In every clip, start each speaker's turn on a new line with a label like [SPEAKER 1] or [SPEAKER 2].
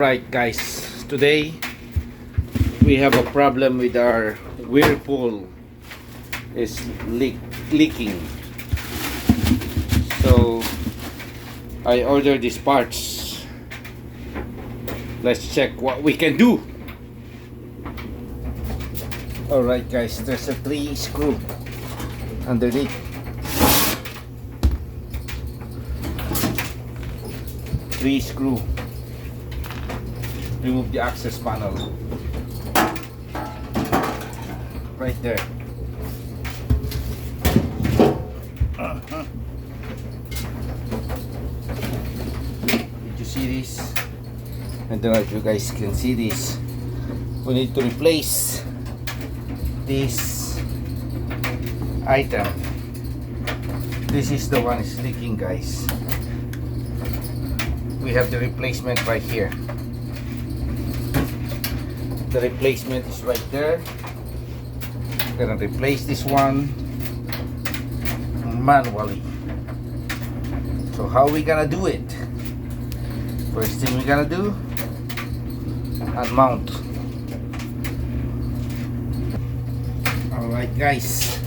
[SPEAKER 1] Right guys, today we have a problem with our Whirpool is leaking. So I ordered these parts. Let's check what we can do. Alright guys, there's a 3 screw underneath. 3 screw. Remove the access panel right there. Did you see this? I don't know if you guys can see this. We need to replace this item. This is the one is leaking, guys. We have the replacement right here. The replacement is right there. We're gonna replace this one manually. So how are we gonna do it? First thing we're gonna do, unmount. Alright guys,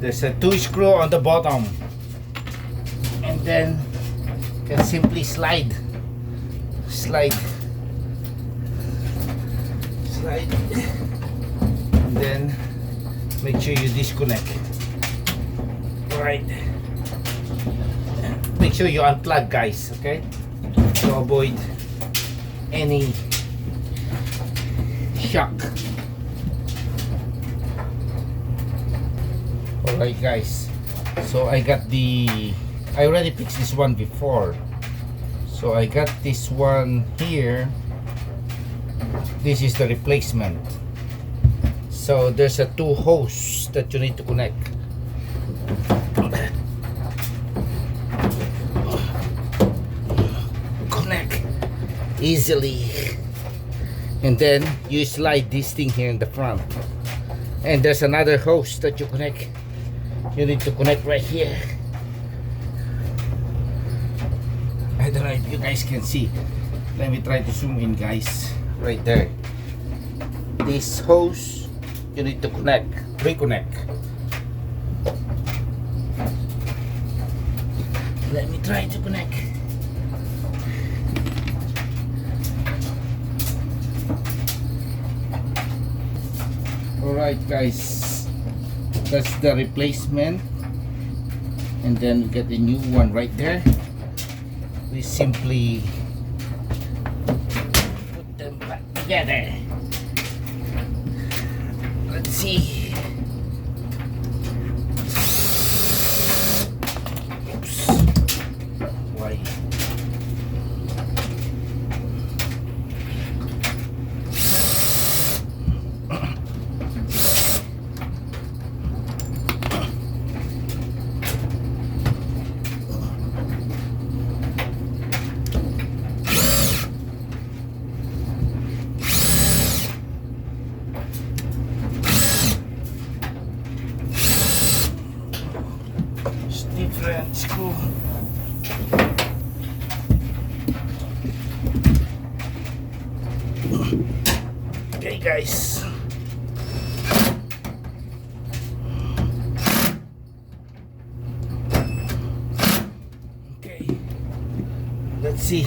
[SPEAKER 1] there's a 2 screw on the bottom, and then you can simply slide and then make sure you disconnect. Alright, make sure you unplug, guys, okay, to avoid any shock. Alright guys, so I already fixed this one before, so I got this one here. This is the replacement. So there's a 2 hoses that you need to connect. Connect easily, and then you slide this thing here in the front, and there's another hose that you need to connect right here. I don't know if you guys can see. Let me try to zoom in, guys. Right there, this hose you need to reconnect. Let me try to connect. Alright guys, that's the replacement, and then we get a new one right there. We simply together. Let's see. Oops. Why? Different screw. Okay guys, okay, let's see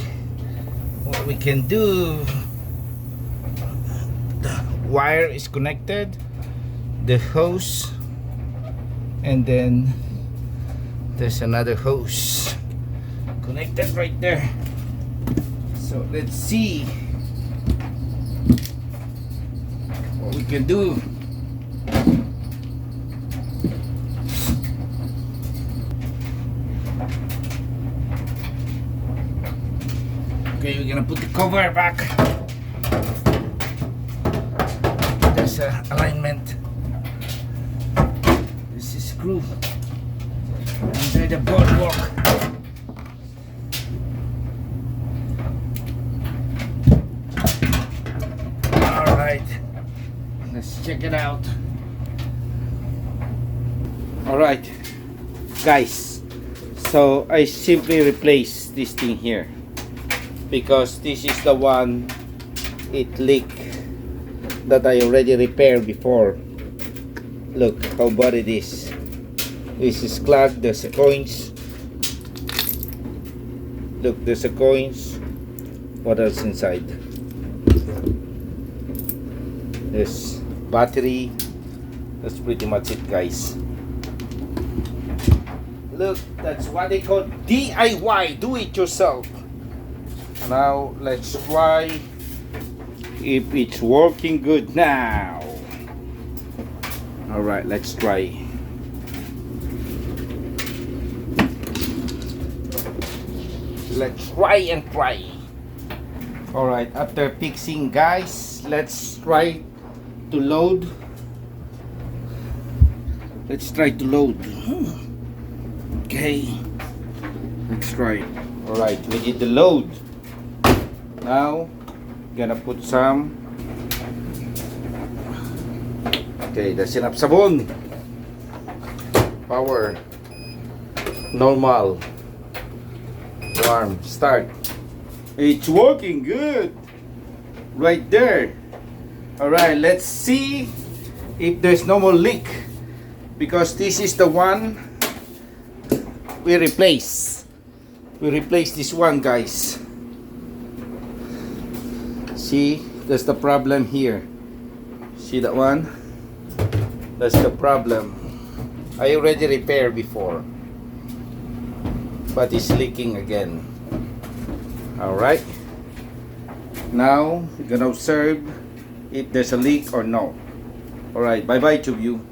[SPEAKER 1] what we can do. The wire is connected, the hose, and then there's another hose connected right there. So let's see what we can do. Okay, we're gonna put the cover back. There's a alignment. This is screw under the boardwalk. Alright, let's check it out. Alright guys, so I simply replace this thing here. because this is the one it leaked that I already repaired before. Look how bad it is. This is clogged. There's the coins. Look, there's the coins. What else inside? There's battery. That's pretty much it, guys. Look, that's what they call DIY, do it yourself. Now let's try if it's working good now. Alright, let's try. Let's try and try. Alright, after fixing, guys, let's try to load. Let's try to load. Okay, let's try. Alright, we did the load. Now, gonna put some. Okay, that's enough sabon. Power. Normal. Warm. Start. It's working good. Right there. Alright, let's see if there's no more leak. Because this is the one we replace. We replace this one, guys. See, that's the problem here. See that one? That's the problem. I already repaired before, but it's leaking again. Alright. Now we're gonna observe if there's a leak or no. Alright, bye bye to you.